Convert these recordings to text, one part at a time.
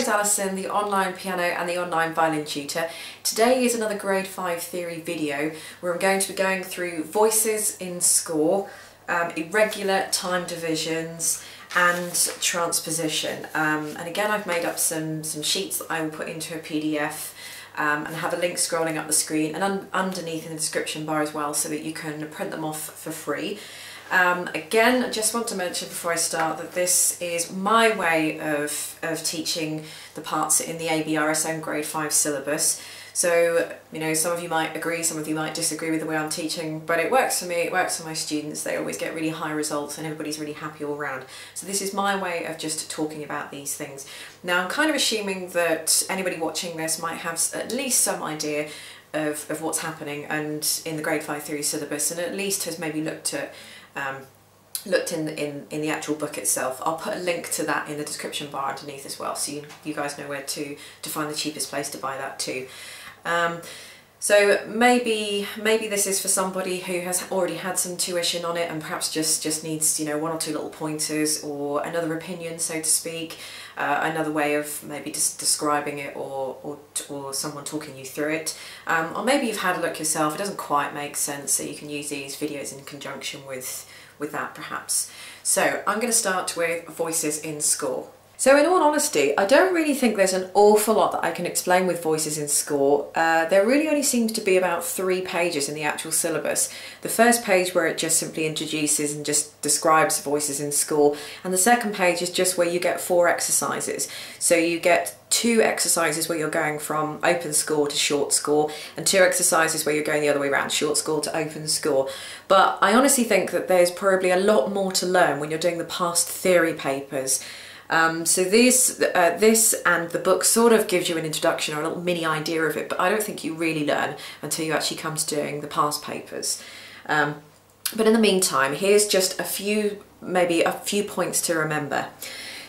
name's Alison, the online piano and the online violin tutor. Today is another grade 5 theory video where I'm going to be going through voices in score, irregular time divisions and transposition. And again, I've made up some sheets that I will put into a PDF and have a link scrolling up the screen and underneath in the description bar as well, so that you can print them off for free. Again, I just want to mention before I start that this is my way of teaching the parts in the ABRSM Grade 5 syllabus. So, you know, some of you might agree, some of you might disagree with the way I'm teaching, but it works for me, it works for my students. They always get really high results and everybody's really happy all around. So this is my way of just talking about these things. Now, I'm kind of assuming that anybody watching this might have at least some idea of what's happening and in the Grade 5 theory syllabus, and at least has maybe looked in the actual book itself. I'll put a link to that in the description bar underneath as well, so you guys know where to find the cheapest place to buy that too. So maybe this is for somebody who has already had some tuition on it and perhaps just needs, you know, one or two little pointers or another opinion, so to speak, another way of maybe just describing it or someone talking you through it. Or maybe you've had a look yourself, it doesn't quite make sense, so you can use these videos in conjunction with that perhaps. So I'm going to start with voices in score. So in all honesty, I don't really think there's an awful lot that I can explain with voices in score. There really only seems to be about 3 pages in the actual syllabus. The first page where it just simply introduces and just describes voices in score, and the second page is just where you get 4 exercises. So you get 2 exercises where you're going from open score to short score, and 2 exercises where you're going the other way around, short score to open score. But I honestly think that there's probably a lot more to learn when you're doing the past theory papers. So this and the book sort of gives you an introduction or a little mini idea of it, but I don't think you really learn until you actually come to doing the past papers. But in the meantime, here's just maybe a few points to remember.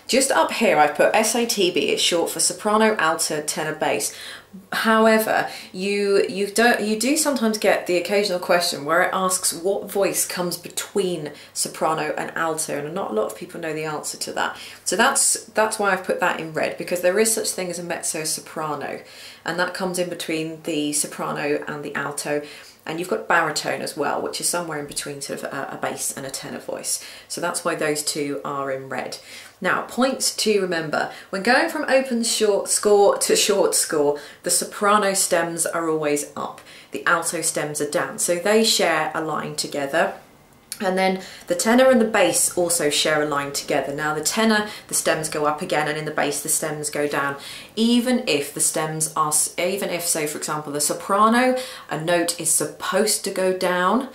Just up here I've put SATB, it's short for soprano, alto, tenor, bass. However, you do sometimes get the occasional question where it asks what voice comes between soprano and alto, and not a lot of people know the answer to that. So that's why I've put that in red, because there is such thing as a mezzo-soprano, and that comes in between the soprano and the alto. And you've got baritone as well, which is somewhere in between sort of a bass and a tenor voice. So that's why those 2 are in red. Now, points to remember. When going from open short score to short score, the soprano stems are always up. The alto stems are down. So they share a line together. And then the tenor and the bass also share a line together. Now the tenor, the stems go up again, and in the bass the stems go down. Even if the stems are, say for example the soprano, a note is supposed to go down,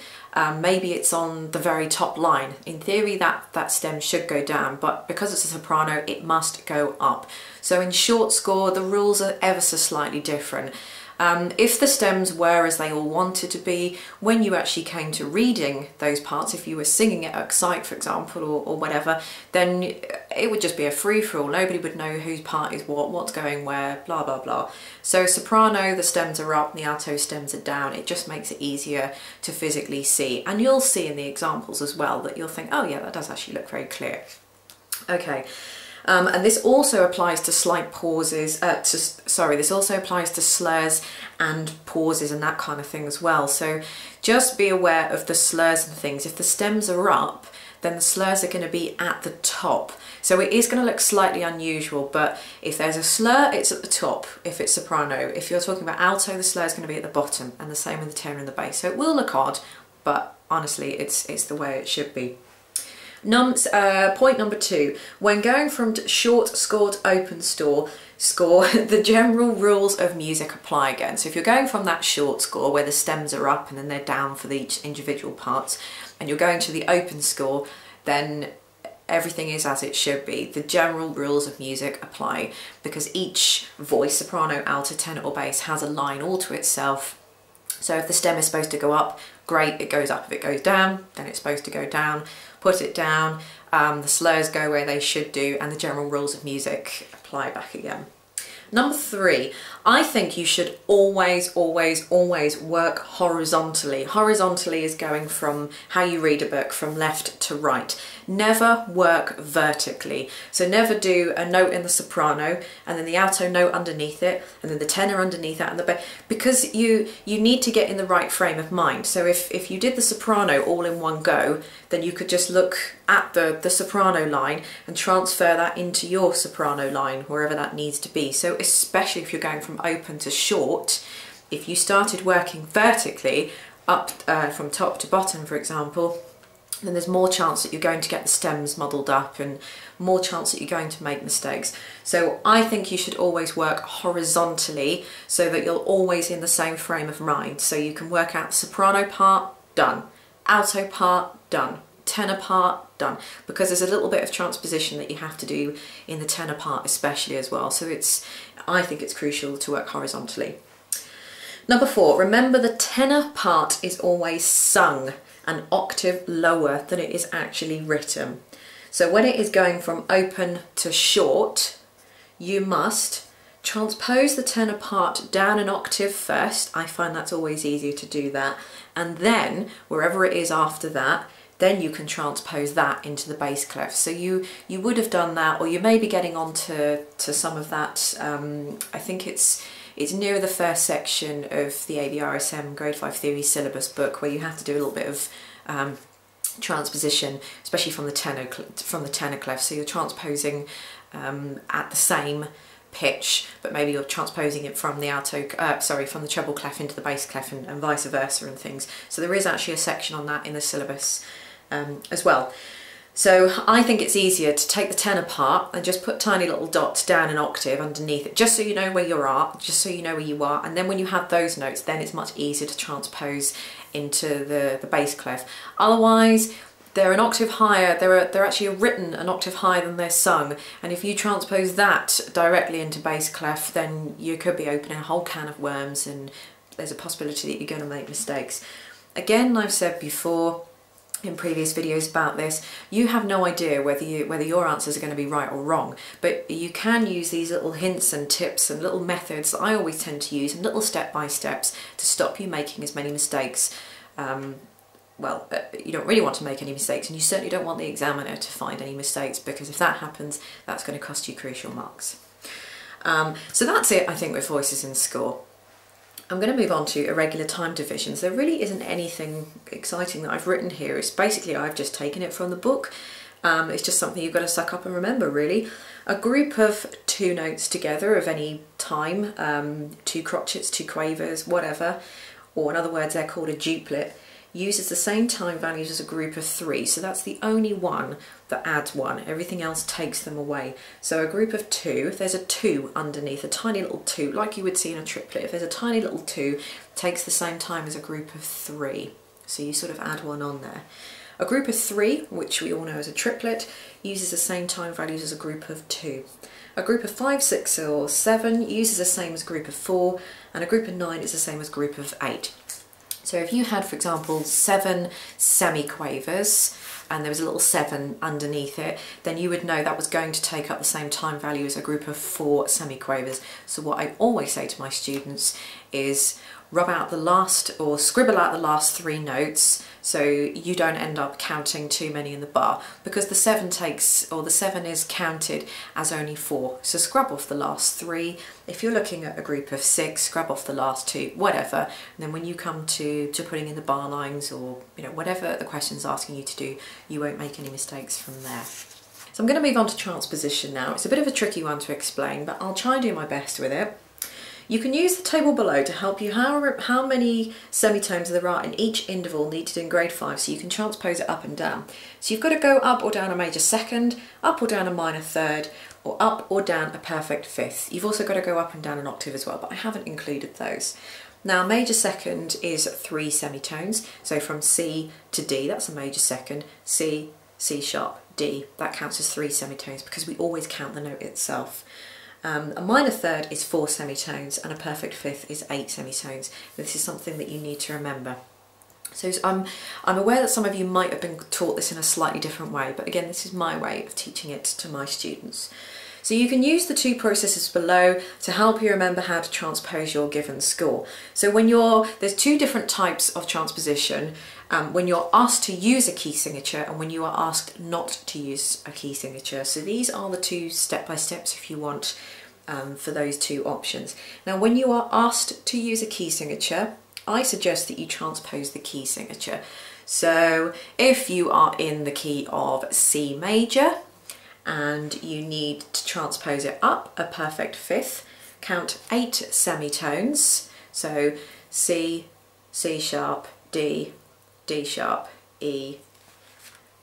maybe it's on the very top line. In theory that stem should go down, but because it's a soprano it must go up. So in short score the rules are ever so slightly different. If the stems were as they all wanted to be, when you actually came to reading those parts, if you were singing it at sight, for example, or whatever, then it would just be a free-for-all. Nobody would know whose part is what's going where, blah, blah, blah. So soprano, the stems are up, the alto stems are down. It just makes it easier to physically see. And you'll see in the examples as well that you'll think, oh yeah, that does actually look very clear. Okay. And this also applies to slight pauses, this also applies to slurs and pauses and that kind of thing as well. So just be aware of the slurs and things. If the stems are up, then the slurs are going to be at the top. So it is going to look slightly unusual, but if there's a slur, it's at the top if it's soprano. If you're talking about alto, the slur is going to be at the bottom, and the same with the tenor and the bass. So it will look odd, but honestly, it's the way it should be. Point number 2, when going from short score to open score, the general rules of music apply again. So if you're going from that short score where the stems are up and then they're down for each individual parts, and you're going to the open score, then everything is as it should be. The general rules of music apply because each voice, soprano, alto, tenor or bass, has a line all to itself. So if the stem is supposed to go up, great, it goes up. If it goes down, then it's supposed to go down. Put it down, the slurs go where they should do, and the general rules of music apply back again. Number 3, I think you should always work horizontally. Horizontally is going from how you read a book from left to right. Never work vertically. So never do a note in the soprano and then the alto note underneath it and then the tenor underneath that and the bass, because you need to get in the right frame of mind. So if you did the soprano all in one go, then you could just look at the soprano line and transfer that into your soprano line, wherever that needs to be. So especially if you're going from open to short, if you started working vertically up from top to bottom, for example, then there's more chance that you're going to get the stems muddled up and more chance that you're going to make mistakes. So I think you should always work horizontally so that you're always in the same frame of mind. So you can work out the soprano part, done. Alto part, done. Tenor part, done. Because there's a little bit of transposition that you have to do in the tenor part especially as well. So I think it's crucial to work horizontally. Number 4, remember the tenor part is always sung an octave lower than it is actually written. So when it is going from open to short, you must transpose the tenor part down an octave first. I find that's always easier to do that. And then wherever it is after that, then you can transpose that into the bass clef. So you would have done that, or you may be getting on to some of that. I think it's near the first section of the ABRSM Grade 5 Theory syllabus book, where you have to do a little bit of transposition, especially from the tenor clef. So you're transposing at the same pitch, but maybe you're transposing it from the from the treble clef into the bass clef and vice versa and things. So there is actually a section on that in the syllabus as well. So I think it's easier to take the tenor part and just put tiny little dots down an octave underneath it, just so you know where you are, just so you know where you are. And then when you have those notes, then it's much easier to transpose into the bass clef. Otherwise, they're an octave higher, they're actually written an octave higher than they're sung. And if you transpose that directly into bass clef, then you could be opening a whole can of worms and there's a possibility that you're going to make mistakes. Again, I've said before, in previous videos about this, you have no idea whether your answers are going to be right or wrong, but you can use these little hints and tips and little methods that I always tend to use, and little step-by-steps to stop you making as many mistakes. You don't really want to make any mistakes, and you certainly don't want the examiner to find any mistakes, because if that happens, that's going to cost you crucial marks. So that's it, I think, with voices in score. I'm going to move on to irregular time divisions. There really isn't anything exciting that I've written here. It's basically, I've just taken it from the book. It's just something you've got to suck up and remember, really. A group of 2 notes together of any time, 2 crotchets, 2 quavers, whatever, or in other words, they're called a duplet, uses the same time values as a group of 3. So that's the only one that adds 1. Everything else takes them away. So a group of 2, if there's a 2 underneath, a tiny little 2, like you would see in a triplet, if there's a tiny little 2, takes the same time as a group of 3. So you sort of add 1 on there. A group of 3, which we all know as a triplet, uses the same time values as a group of 2. A group of 5, 6 or 7 uses the same as a group of 4, and a group of 9 is the same as a group of 8. So if you had, for example, 7 semiquavers and there was a little 7 underneath it, then you would know that was going to take up the same time value as a group of 4 semiquavers. So what I always say to my students is rub out the last, or scribble out the last 3 notes, so you don't end up counting too many in the bar, because the 7 is counted as only 4. So scrub off the last 3. If you're looking at a group of 6, scrub off the last 2, whatever. And then when you come to putting in the bar lines, or whatever the question's asking you to do, you won't make any mistakes from there. So I'm going to move on to transposition now. It's a bit of a tricky one to explain, but I'll try and do my best with it. You can use the table below to help you how many semitones there are in each interval needed in grade 5, so you can transpose it up and down. So you've got to go up or down a major second, up or down a minor third, or up or down a perfect fifth. You've also got to go up and down an octave as well, but I haven't included those. Now, major second is 3 semitones, so from C to D, that's a major second, C, C sharp, D, that counts as 3 semitones because we always count the note itself. A minor third is 4 semitones and a perfect fifth is 8 semitones. This is something that you need to remember. So I'm aware that some of you might have been taught this in a slightly different way, but again, this is my way of teaching it to my students. So you can use the two processes below to help you remember how to transpose your given score. So there's two different types of transposition. When you're asked to use a key signature and when you are asked not to use a key signature. So these are the two step-by-steps if you want for those two options. Now when you are asked to use a key signature, I suggest that you transpose the key signature. So if you are in the key of C major and you need to transpose it up a perfect fifth, count 8 semitones. So C, C sharp, D, D sharp, E,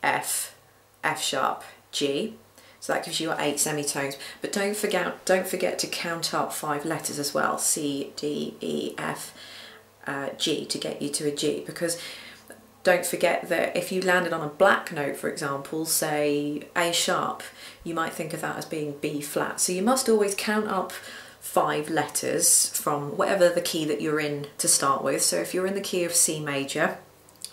F, F sharp, G. So that gives you your 8 semitones. But don't forget to count up 5 letters as well. C, D, E, F, G to get you to a G. Because don't forget that if you landed on a black note, for example, say A sharp, you might think of that as being B flat. So you must always count up 5 letters from whatever the key that you're in to start with. So if you're in the key of C major,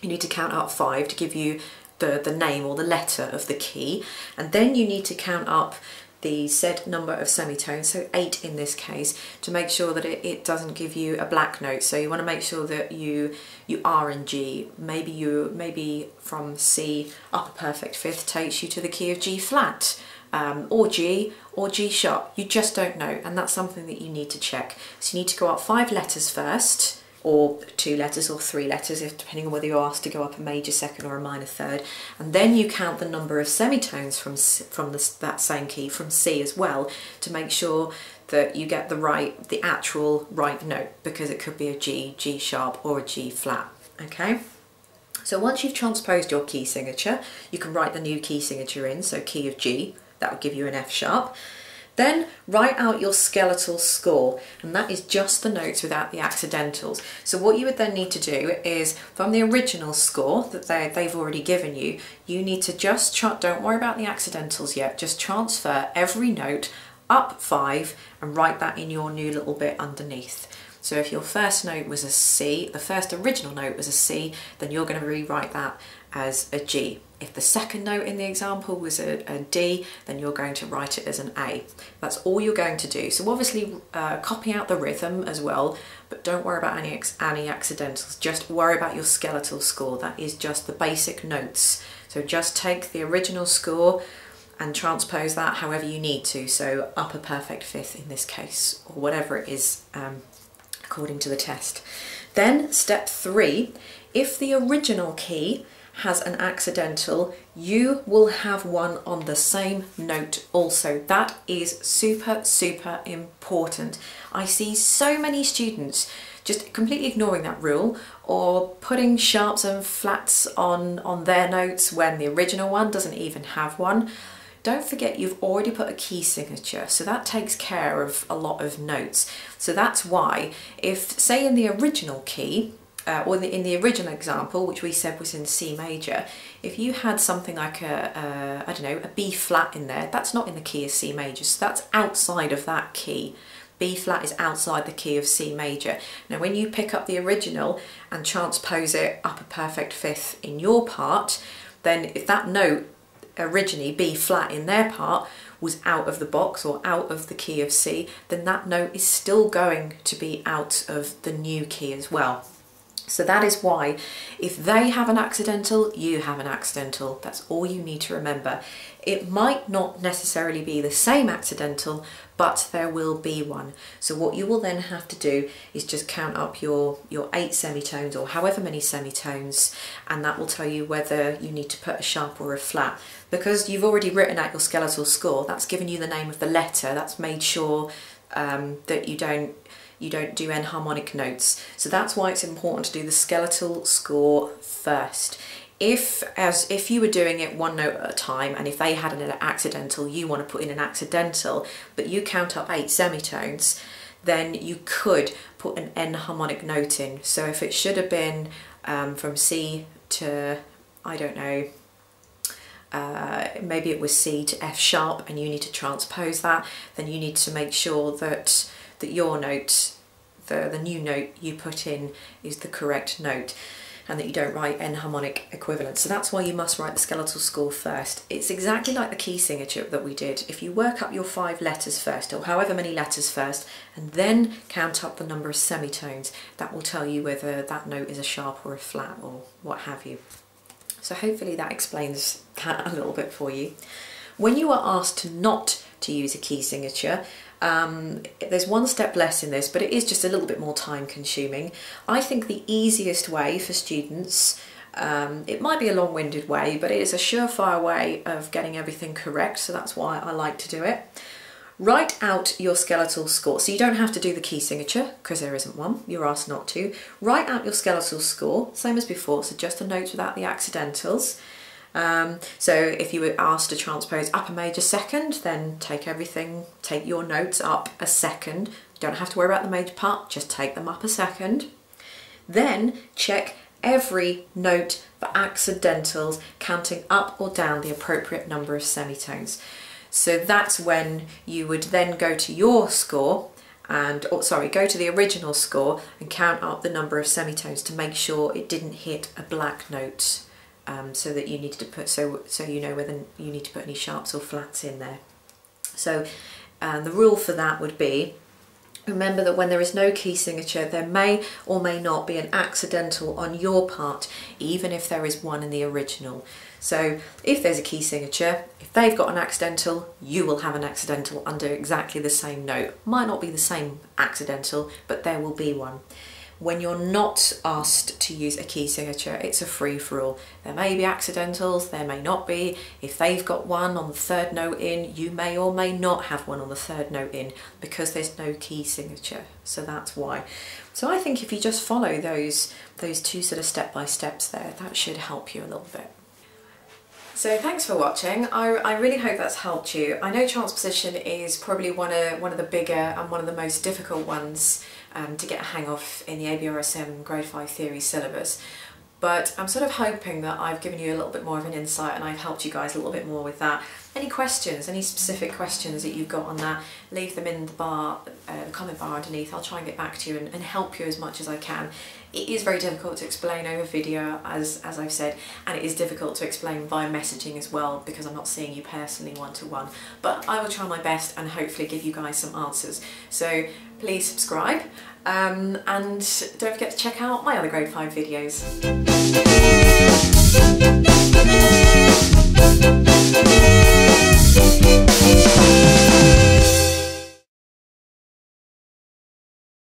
you need to count up 5 to give you the name or the letter of the key, and then you need to count up the said number of semitones, so 8 in this case, to make sure that it doesn't give you a black note. So you want to make sure that you are in G. Maybe from C up a perfect fifth takes you to the key of G flat, or G sharp. You just don't know, and that's something that you need to check. So you need to go up 5 letters first, or 2 letters or 3 letters, depending on whether you're asked to go up a major second or a minor third. And then you count the number of semitones from that same key, from C as well, to make sure that you get the actual right note, because it could be a G, G sharp or a G flat, okay? So once you've transposed your key signature, you can write the new key signature in, so key of G, that would give you an F sharp. Then write out your skeletal score, and that is just the notes without the accidentals. So what you would then need to do is, from the original score that they've already given you, you need to just, don't worry about the accidentals yet, just transfer every note up 5 and write that in your new little bit underneath. So if your first note was a C, the first original note was a C, then you're going to rewrite that as a G. If the second note in the example was a D, then you're going to write it as an A. That's all you're going to do. So obviously copy out the rhythm as well, but don't worry about any accidentals. Just worry about your skeletal score. That is just the basic notes. So just take the original score and transpose that however you need to. So up a perfect fifth in this case, or whatever it is according to the test. Then step 3, if the original key has an accidental, you will have one on the same note also. That is super, super important. I see so many students just completely ignoring that rule, or putting sharps and flats on their notes when the original one doesn't even have one. Don't forget you've already put a key signature, so that takes care of a lot of notes. So that's why, if say in the original key, or in the original example, which we said was in C major, if you had something like I don't know, a B flat in there, that's not in the key of C major, so that's outside of that key. B flat is outside the key of C major. Now when you pick up the original and transpose it up a perfect fifth in your part, then if that note originally B flat in their part was out of the box or out of the key of C, then that note is still going to be out of the new key as well. So that is why if they have an accidental, you have an accidental. That's all you need to remember. It might not necessarily be the same accidental, but there will be one. So what you will then have to do is just count up your 8 semitones, or however many semitones, and that will tell you whether you need to put a sharp or a flat. Because you've already written out your skeletal score, that's given you the name of the letter, that's made sure that you don't do enharmonic notes. So that's why it's important to do the skeletal score first. If you were doing it one note at a time, and if they had an accidental, you want to put in an accidental, but you count up 8 semitones, then you could put an enharmonic note in. So if it should have been from C to, I don't know, maybe it was C to F sharp, and you need to transpose that, then you need to make sure that your note, the new note you put in, is the correct note. and that you don't write enharmonic equivalents. So that's why you must write the skeletal score first. It's exactly like the key signature that we did. If you work up your 5 letters first, or however many letters first, and then count up the number of semitones, that will tell you whether that note is a sharp or a flat or what have you. So hopefully that explains that a little bit for you. When you are asked not to use a key signature, there's one step less in this, but it is just a little bit more time consuming. I think the easiest way for students, it might be a long-winded way, but it is a surefire way of getting everything correct, so that's why I like to do it. Write out your skeletal score. So you don't have to do the key signature because there isn't one, you're asked not to. Write out your skeletal score, same as before, so just the notes without the accidentals. So if you were asked to transpose up a major second, then take your notes up a second. You don't have to worry about the major part, just take them up a second. Then check every note for accidentals, counting up or down the appropriate number of semitones. So that's when you would then go to your score and, go to the original score and count up the number of semitones to make sure it didn't hit a black note. So that you needed to put, so you know whether you need to put any sharps or flats in there. So the rule for that would be, remember that when there is no key signature, there may or may not be an accidental on your part, even if there is one in the original. So if there's a key signature, if they've got an accidental, you will have an accidental under exactly the same note. Might not be the same accidental, but there will be one. When you're not asked to use a key signature, it's a free-for-all. There may be accidentals, there may not be. If they've got one on the 3rd note in, you may or may not have one on the 3rd note in because there's no key signature. So that's why. So I think if you just follow those 2 sort of step-by-steps there, that should help you a little bit. So thanks for watching. I really hope that's helped you. I know transposition is probably one of the bigger and one of the most difficult ones to get a hang of in the ABRSM Grade 5 theory syllabus. But I'm sort of hoping that I've given you a little bit more of an insight and I've helped you guys a little bit more with that. Any questions, any specific questions that you've got on that, leave them in the comment bar underneath. I'll try and get back to you and help you as much as I can. It is very difficult to explain over video, as I've said, and it is difficult to explain via messaging as well because I'm not seeing you personally one-to-one. But I will try my best and hopefully give you guys some answers. So please subscribe and don't forget to check out my other Grade 5 videos.